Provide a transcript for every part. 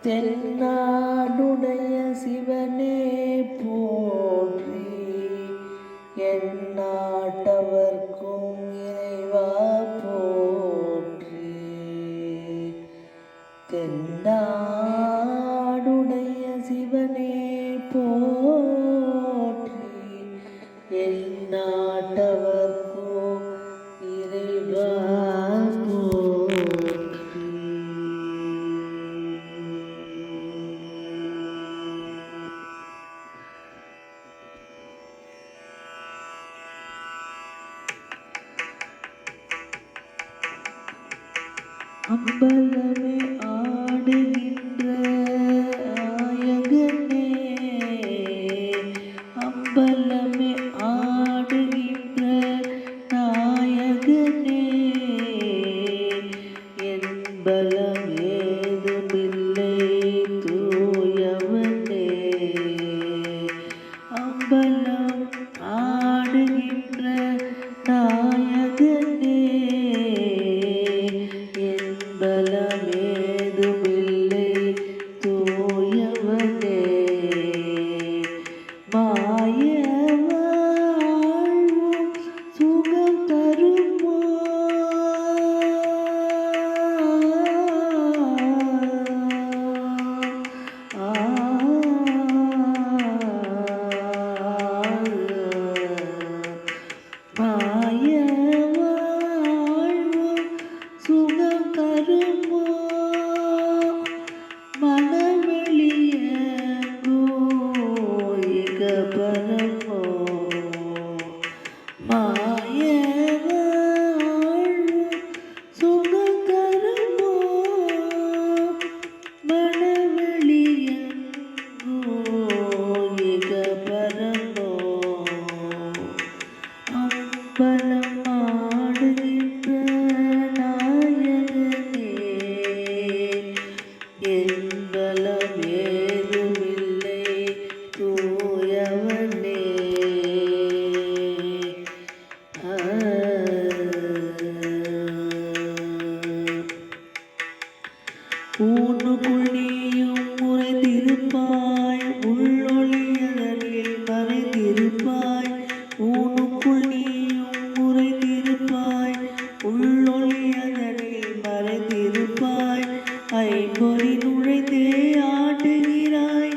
தென்னாடுடைய சிவனே போற்றி, எந்நாட்டவர்க்கும் இறைவா போற்றி. தென்னாடுடைய சிவனே போற்றி, எந்நாட்டவர்க்கும் இறைவா அம்பலமே ஆடுகின்ற ஆயகனே, அம்பலமே ஆடுகின்ற நாயகனே, என்பலம் ஏதுமில்லை தூயவனே. அம்பலம் ஆடுகின்ற நாயகனே, பலமேதுமில்லை தூயவனே. மாய வாழ்வும் சுகம் தருமோ, மாய வாழ்வும் சுகம் தருமோ, மனவெளியங்கோ இக பரமோ. மாய வாழ்வும் சுகம் தருமோ, மனவெளியங்கோ இக பரமோ. அம்பலம் ஆடுகின்ற நாயகனே, என்பலம் ஏதுமில்லை தூயவனே. ஊனுக்குள் நீயும் உறைந்திருப்பாய், உள்ளொளியதனில் மறைந்திருப்பாய். ஊனுக்குள் நீயும் உறைந்திருப்பாய், உள்ளொளியதனில் மறைந்திருப்பாய். ஐம்பொறி நுழைந்தே ஆட்டுகிறாய்,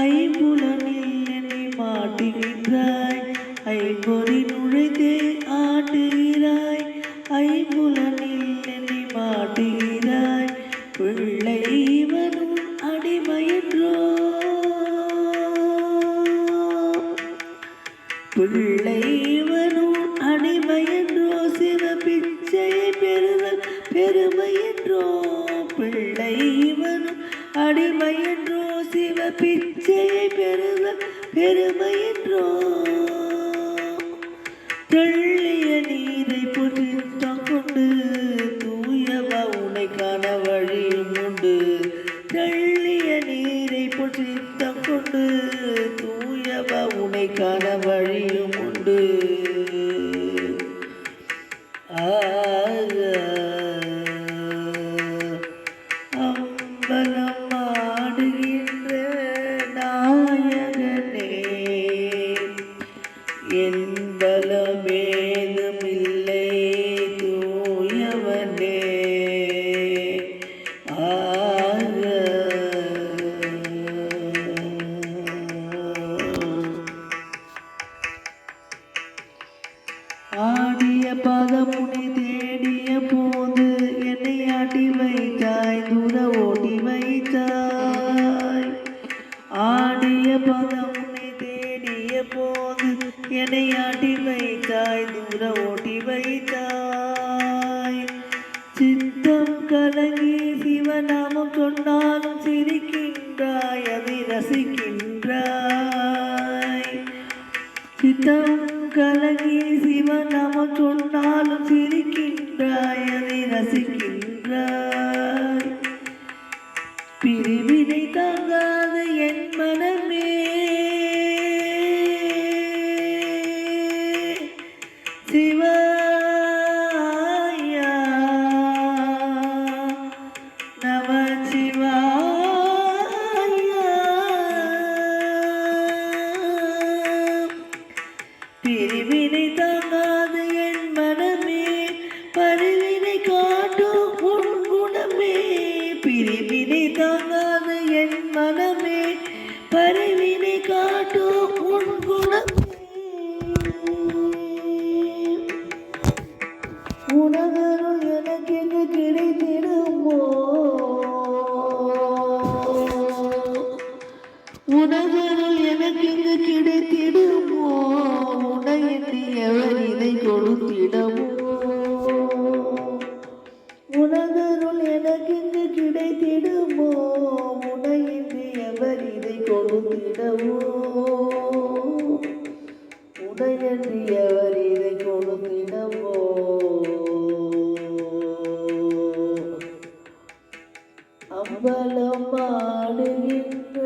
ஐம்புலனில் என்னை மாட்டுகின்றாய். ஐம்பொறி நுழைந்தே ஆட்டுகிறாய், ஐம்புலனில் என்னை மாட்டுகிறாய். பிள்ளை இவனும் அடிமையன்றோ, பிள்ளை இவனும் அடிமையன்றோ, சிவ பிச்சையை பெறுதல் பெருமையன்றோ. பிள்ளை இவனும் அடிமையன்றோ, சிவ பிச்சையை பெறுதல் பெருமையன்றோ. தெள்ளிய நீரை புரித்தம் கொண்டு தூயவா உனை காண வழியும் உண்டு. தெள்ளிய நீரை புரித்தம் கொண்டு தூயவா உனை காண வழியும் உண்டு. அம்பலம் ஆடுகின்ற நாயகனே, என்பலமேதுமில்லை தூயவனே. ஆடிய பதமுனை தேடிய போது என்னை ஆட்டி வைத்தாய், தூர ஓட்டி வைத்தாய். ஆடிய பதமுனை தேடிய போது என்னை ஆட்டி வைத்தாய், தூர ஓட்டி வைத்தாய். சித்தம் கலங்கி சிவநாமம் சொன்னாலும் சிரிக்கின்றாய், அதை ரசிக்கின்றாய். சித்தம் கலங்கி சிவநாமம் சொன்னாலும் சிரிக்கின்றாய், அதை ரசிக்கின்றாய். பிரிவினை தாங்காத என் மனமே, சிவாயா நம சிவாய. பிரிவினை தாங்காது என் மனமே பரிவினை காட்டும் உன் குணமே உனதருள் எனக்கு எங்கு கிடைத்திடுமோ உனதருள் எனக்கு எங்கு கிடைத்திடுமோ உனையின்றி எவர் இதை கொடுத்திடமோ உனதருள் எனக்கு எங்கு கிடைத்திடுமோ உனையின்றி எவர் இதை கொடுத்திடமோ உனையன்றி எவர் இதை கொடுத்திடமோ அம்பலம் ஆடுகின்ற